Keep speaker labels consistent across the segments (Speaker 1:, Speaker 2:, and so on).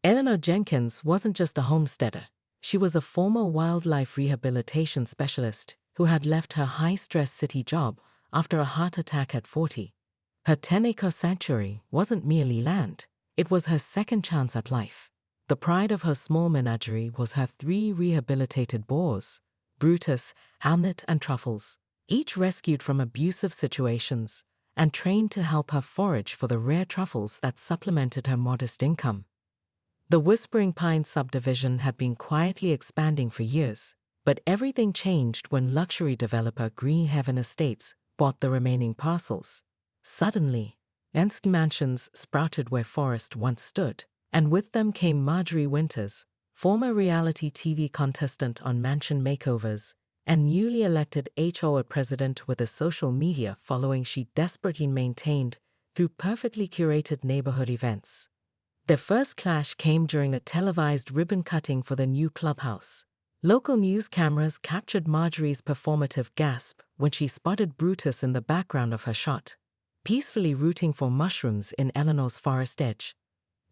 Speaker 1: Eleanor Jenkins wasn't just a homesteader. She was a former wildlife rehabilitation specialist who had left her high-stress city job after a heart attack at 40. Her 10-acre sanctuary wasn't merely land. It was her second chance at life. The pride of her small menagerie was her 3 rehabilitated boars, Brutus, Hamlet, and Truffles, each rescued from abusive situations and trained to help her forage for the rare truffles that supplemented her modest income. The Whispering Pines subdivision had been quietly expanding for years, but everything changed when luxury developer Green Heaven Estates bought the remaining parcels. Suddenly, Ensk mansions sprouted where forest once stood, and with them came Marjorie Winters, former reality TV contestant on Mansion Makeovers, and newly elected HOA president with a social media following she desperately maintained through perfectly curated neighborhood events. Their first clash came during a televised ribbon cutting for the new clubhouse. Local news cameras captured Marjorie's performative gasp when she spotted Brutus in the background of her shot, peacefully rooting for mushrooms in Eleanor's forest edge.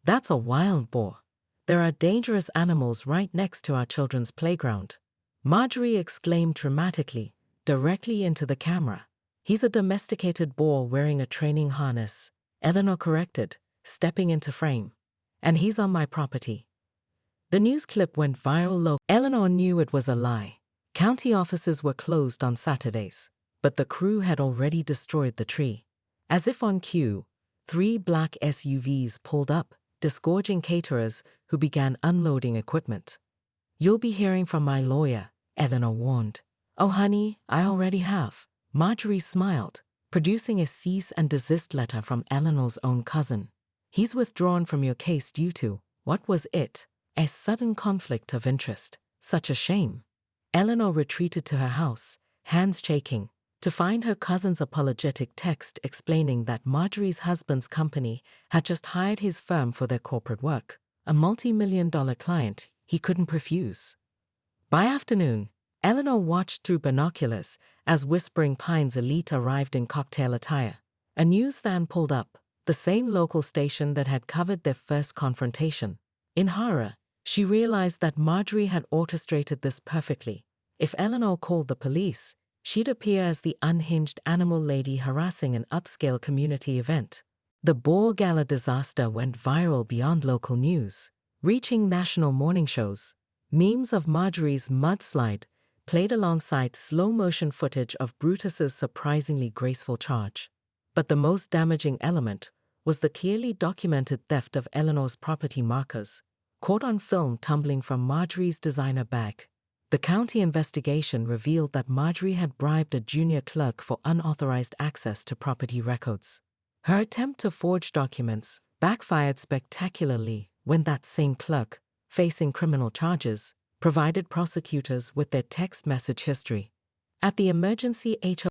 Speaker 1: "That's a wild boar. There are dangerous animals right next to our children's playground," Marjorie exclaimed dramatically, directly into the camera. "He's a domesticated boar wearing a training harness," Eleanor corrected, stepping into frame. "And he's on my property." The news clip went viral. Eleanor knew it was a lie. County offices were closed on Saturdays, but the crew had already destroyed the tree. As if on cue, 3 black SUVs pulled up, disgorging caterers who began unloading equipment. "You'll be hearing from my lawyer," Eleanor warned. "Oh honey, I already have." Marjorie smiled, producing a cease and desist letter from Eleanor's own cousin. "He's withdrawn from your case due to, what was it? A sudden conflict of interest. Such a shame." Eleanor retreated to her house, hands shaking, to find her cousin's apologetic text explaining that Marjorie's husband's company had just hired his firm for their corporate work, a multi-million-dollar client he couldn't refuse. By afternoon, Eleanor watched through binoculars as Whispering Pines elite arrived in cocktail attire. A news van pulled up, the same local station that had covered their first confrontation. In horror, she realized that Marjorie had orchestrated this perfectly. If Eleanor called the police, she'd appear as the unhinged animal lady harassing an upscale community event. The Boar Gala disaster went viral beyond local news, reaching national morning shows. Memes of Marjorie's mudslide played alongside slow-motion footage of Brutus's surprisingly graceful charge. But the most damaging element was the clearly documented theft of Eleanor's property markers, caught on film tumbling from Marjorie's designer bag. The county investigation revealed that Marjorie had bribed a junior clerk for unauthorized access to property records. Her attempt to forge documents backfired spectacularly when that same clerk, facing criminal charges, provided prosecutors with their text message history. At the emergency HOA